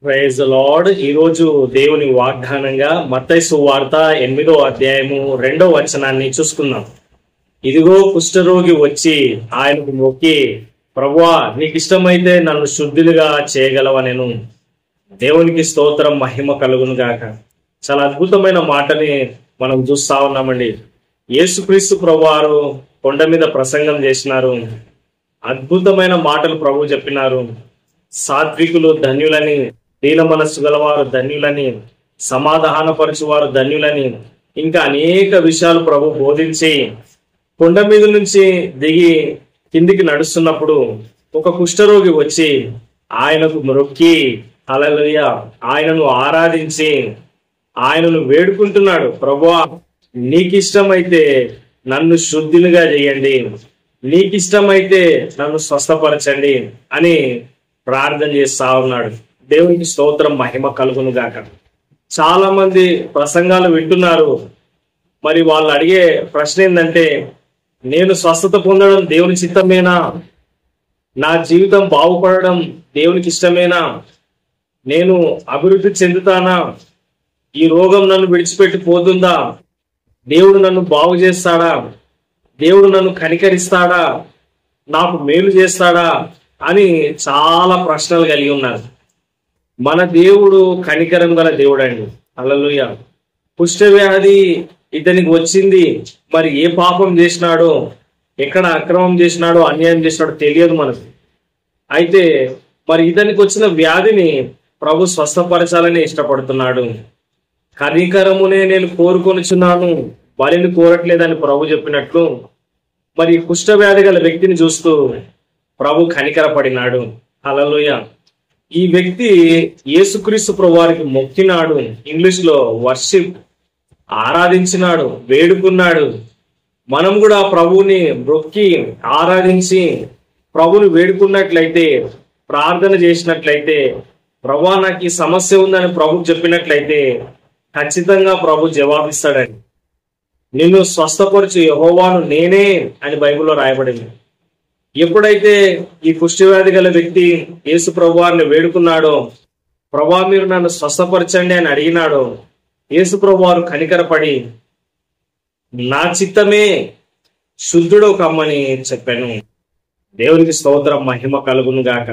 Praise the lord. ఈరోజు దేవుని వాగ్దానంగా మత్తయి సువార్త 8వ అధ్యాయము 2వ వచనాన్ని చూసుకుందాం. ఇదిగో కుష్ఠరోగి వచ్చి ఆయనకు మొక్కి, ప్రభువా నీకు ఇష్టమైతే నన్ను శుద్ధులుగా చేయగలవనెను. దేవునికి స్తోత్రం, మహిమ కలుగును గాక. చాలా అద్భుతమైన మాటని మనం చూస్తా ఉన్నామండి. యేసుక్రీస్తు ప్రభువారు కొండ మీద ప్రసంగం చేసినారు. అద్భుతమైన మాటలు ప్రభు చెప్పినారు. సాత్వికులు ధన్యులని, దీన మనస్సు గలవారు ధన్యులని, సమాధానపరచువారు ధన్యులని, ఇంకా అనేక విషయాలు ప్రభు బోధించి కొండ మీద నుంచి దిగి కిందికి నడుస్తున్నప్పుడు ఒక కుష్ఠరోగి వచ్చి ఆయనకు మొక్కి, హల్లెలూయా, ఆయనను ఆరాధించి ఆయనను వేడుకుంటున్నాడు. ప్రభువా నీకిష్టమైతే నన్ను శుద్ధినిగా చేయండి, నీకిష్టమైతే నన్ను స్వస్థపరచండి అని ప్రార్థన చేస్తా ఉన్నాడు. దేవునికి స్తోత్రం, మహిమ కలుగును గాక. చాలా మంది ప్రసంగాలు వింటున్నారు. మరి వాళ్ళు అడిగే ప్రశ్న ఏంటంటే, నేను స్వస్థత పొందడం దేవుని చిత్తమేనా? నా జీవితం బాగుపడడం దేవునికి ఇష్టమేనా? నేను అభివృద్ధి చెందుతానా? ఈ రోగం నన్ను విడిచిపెట్టి పోతుందా? దేవుడు నన్ను బాగు చేస్తాడా? దేవుడు నన్ను కనికరిస్తాడా? నాకు మేలు చేస్తాడా అని చాలా ప్రశ్నలు కలిగి ఉన్నారు. మన దేవుడు కనికరం గల దేవుడు అండి. హల్లెలూయా. కుష్ఠవ్యాధి ఇతనికి వచ్చింది. మరి ఏ పాపం చేసినాడో, ఎక్కడ అక్రమం చేసినాడో, అన్యాయం చేసినాడో తెలియదు మనకు. అయితే మరి ఇతనికి వచ్చిన వ్యాధిని ప్రభు స్వస్థపరచాలని ఇష్టపడుతున్నాడు. కనికరమునే నేను కోరుకొనిచున్నాను, బలిని కోరట్లేదని ప్రభు చెప్పినట్లు మరి కుష్ఠవ్యాధి గల వ్యక్తిని చూస్తూ ప్రభు కనికరపడినాడు. హల్లెలూయా. ఈ వ్యక్తి యేసుక్రీస్తు ప్రభువారికి మొక్కినాడు. ఇంగ్లీష్ లో వర్షిప్, ఆరాధించినాడు, వేడుకున్నాడు. మనం కూడా ప్రభువుని మొక్కి ఆరాధించి ప్రభుని వేడుకున్నట్లయితే, ప్రార్థన చేసినట్లయితే, ప్రభువా నాకు ఈ సమస్య ఉందని ప్రభు చెప్పినట్లయితే ఖచ్చితంగా ప్రభు జవాబిస్తాడండి. నిన్ను స్వస్థపరచు యెహోవాను నేనే అని బైబిల్లో రాయబడింది. ఎప్పుడైతే ఈ కుష్ఠవ్యాధి గల వ్యక్తి యేసు ప్రభువారిని వేడుకున్నాడో, ప్రభువా మీరు నన్ను స్వస్థపరచండి అని అడిగినాడో, యేసు ప్రభువారు కనికరపడి నా చిత్తమే, శుద్ధుడు కమ్మని చెప్పాను. దేవునికి స్తోత్రం, మహిమ కలుగును గాక.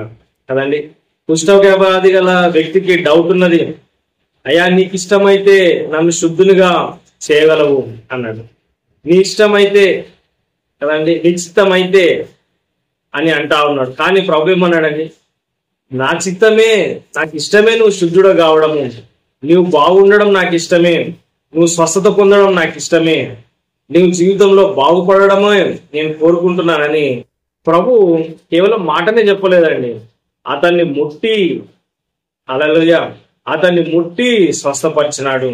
కదండి, కుష్ఠవ్యాధి గల వ్యక్తికి డౌట్ ఉన్నది. అయ్యా నీకు ఇష్టమైతే నన్ను శుద్ధునిగా చేయగలవు అన్నాడు. నీ ఇష్టమైతే కదండి, నిశ్చితమైతే అని అంటా ఉన్నాడు. కానీ ప్రభు ఏమన్నాడండి, నా చిత్తమే, నాకు ఇష్టమే నువ్వు శుద్ధుడు కావడము, నువ్వు బాగుండడం నాకు ఇష్టమే, నువ్వు స్వస్థత పొందడం నాకు ఇష్టమే, నువ్వు జీవితంలో బాగుపడడమే నేను కోరుకుంటున్నానని ప్రభు కేవలం మాటనే చెప్పలేదండి. అతన్ని ముట్టి, హల్లెలూయా, అతన్ని ముట్టి స్వస్థపరిచినాడు.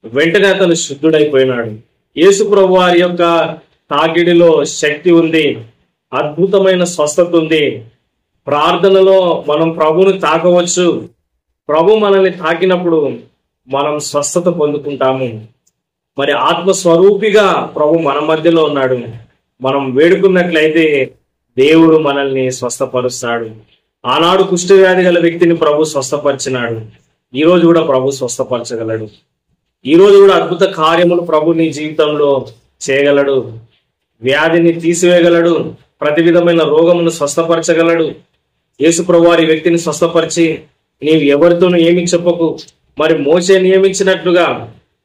వెంటనే అతను శుద్ధుడైపోయినాడు. యేసు ప్రభు వారి యొక్క తాకిడిలో శక్తి ఉంది, అద్భుతమైన స్వస్థత ఉంది. ప్రార్థనలో మనం ప్రభువుని తాకవచ్చు. ప్రభు మనల్ని తాకినప్పుడు మనం స్వస్థత పొందుకుంటాము. మరి ఆత్మస్వరూపిగా ప్రభు మన మధ్యలో ఉన్నాడు. మనం వేడుకున్నట్లయితే దేవుడు మనల్ని స్వస్థపరుస్తాడు. ఆనాడు కుష్ఠవ్యాధి గల వ్యక్తిని ప్రభు స్వస్థపరిచినాడు. ఈ రోజు కూడా ప్రభు స్వస్థపరచగలడు. ఈ రోజు కూడా అద్భుత కార్యములు ప్రభు నీ జీవితంలో చేయగలడు. వ్యాధిని తీసివేయగలడు. ప్రతి విధమైన రోగమును స్వస్థపరచగలడు. యేసు ప్రభు వారి వ్యక్తిని స్వస్థపరిచి, నీవు ఎవరితోనూ ఏమి చెప్పకు, మరి మోషే నియమించినట్లుగా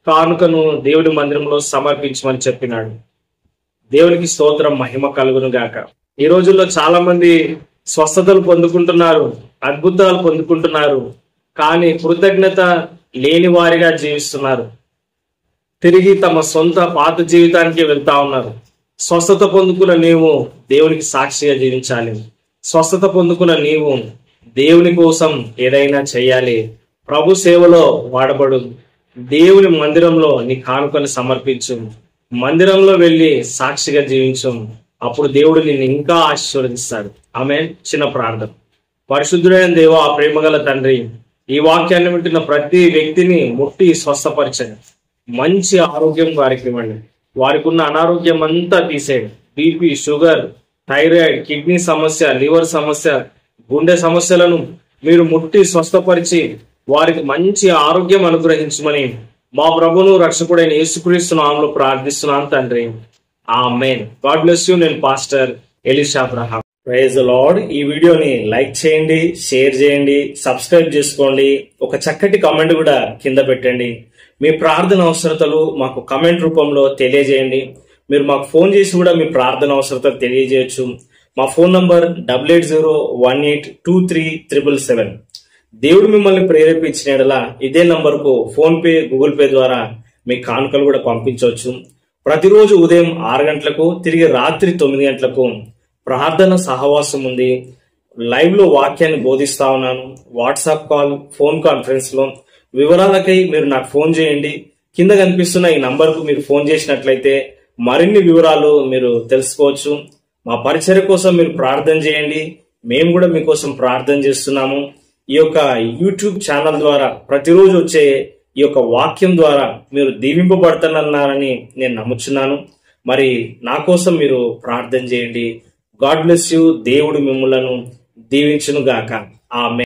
కానుకను దేవుడి మందిరంలో సమర్పించమని చెప్పినాడు. దేవునికి స్తోత్రం, మహిమ కలుగును గాక. ఈ రోజుల్లో చాలా మంది స్వస్థతలు పొందుకుంటున్నారు, అద్భుతాలు పొందుకుంటున్నారు. కానీ కృతజ్ఞత లేని వారిగా జీవిస్తున్నారు. తిరిగి తమ సొంత పాత జీవితానికి వెళ్తా ఉన్నారు. స్వస్థత పొందుకున్న నీవు దేవునికి సాక్షిగా జీవించాలి. స్వస్థత పొందుకున్న నీవు దేవుని కోసం ఏదైనా చేయాలి. ప్రభు సేవలో వాడబడు. దేవుని మందిరంలో నీ కానుకను సమర్పించు. మందిరంలో వెళ్ళి సాక్షిగా జీవించు. అప్పుడు దేవుడు నిన్ను ఇంకా ఆశీర్వదిస్తాడు. ఆమేన్. చిన్న ప్రార్థన. పరిశుద్ధుడైన దేవా, ప్రేమగల తండ్రి, ఈ వాక్యాన్ని వింటున్న ప్రతి వ్యక్తిని ముట్టి స్వస్థపరచండి. మంచి ఆరోగ్యం వారికి ఇవ్వండి. వారికి ఉన్న అనారోగ్యం అంతా తీసేయండి. బీపీ, షుగర్, థైరాయిడ్, కిడ్నీ సమస్య, లివర్ సమస్య, గుండె సమస్యలను మీరు ముట్టి స్వస్థపరిచి వారికి మంచి ఆరోగ్యం అనుగ్రహించమని మా ప్రభువును రక్షకుడైన యేసుక్రీస్తు నామములో ప్రార్థిస్తున్నాను తండ్రి. ఆమేన్. God bless you. నేను pastor Elisha Abraham. Praise the Lord. ఈ వీడియోని లైక్ చేయండి, షేర్ చేయండి, సబ్స్క్రైబ్ చేసుకోండి. ఒక చక్కటి కామెంట్ కూడా కింద పెట్టండి. మీ ప్రార్థన అవసరతలు మాకు కామెంట్ రూపంలో తెలియజేయండి. మీరు మాకు ఫోన్ చేసి కూడా మీ ప్రార్థన అవసరతలు తెలియజేయచ్చు. మా ఫోన్ నంబర్ 8801823777. దేవుడు మిమ్మల్ని ప్రేరేపించిన యెడల ఇదే నంబర్కు ఫోన్ పే, గూగుల్ పే ద్వారా మీ కానుకలు కూడా పంపించవచ్చు. ప్రతిరోజు ఉదయం 6 గంటలకు, తిరిగి రాత్రి 9 గంటలకు ప్రార్థన సహవాసం ఉంది. లైవ్ లో వాక్యాన్ని బోధిస్తా ఉన్నాను. వాట్సాప్ కాల్, ఫోన్ కాన్ఫరెన్స్ లో వివరాలకై మీరు నాకు ఫోన్ చేయండి. కింద కనిపిస్తున్న ఈ నంబర్కు మీరు ఫోన్ చేసినట్లయితే మరిన్ని వివరాలు మీరు తెలుసుకోవచ్చు. మా పరిచర్య కోసం మీరు ప్రార్థన చేయండి. మేము కూడా మీకోసం ప్రార్థన చేస్తున్నాము. ఈ యొక్క యూట్యూబ్ ఛానల్ ద్వారా ప్రతిరోజు వచ్చే ఈ యొక్క వాక్యం ద్వారా మీరు దీవింపబడుతున్నారని నేను నమ్ముచున్నాను. మరి నా కోసం మీరు ప్రార్థన చేయండి. God bless you. దేవుడు మిమ్మలను దీవించును గాక. ఆమేన్.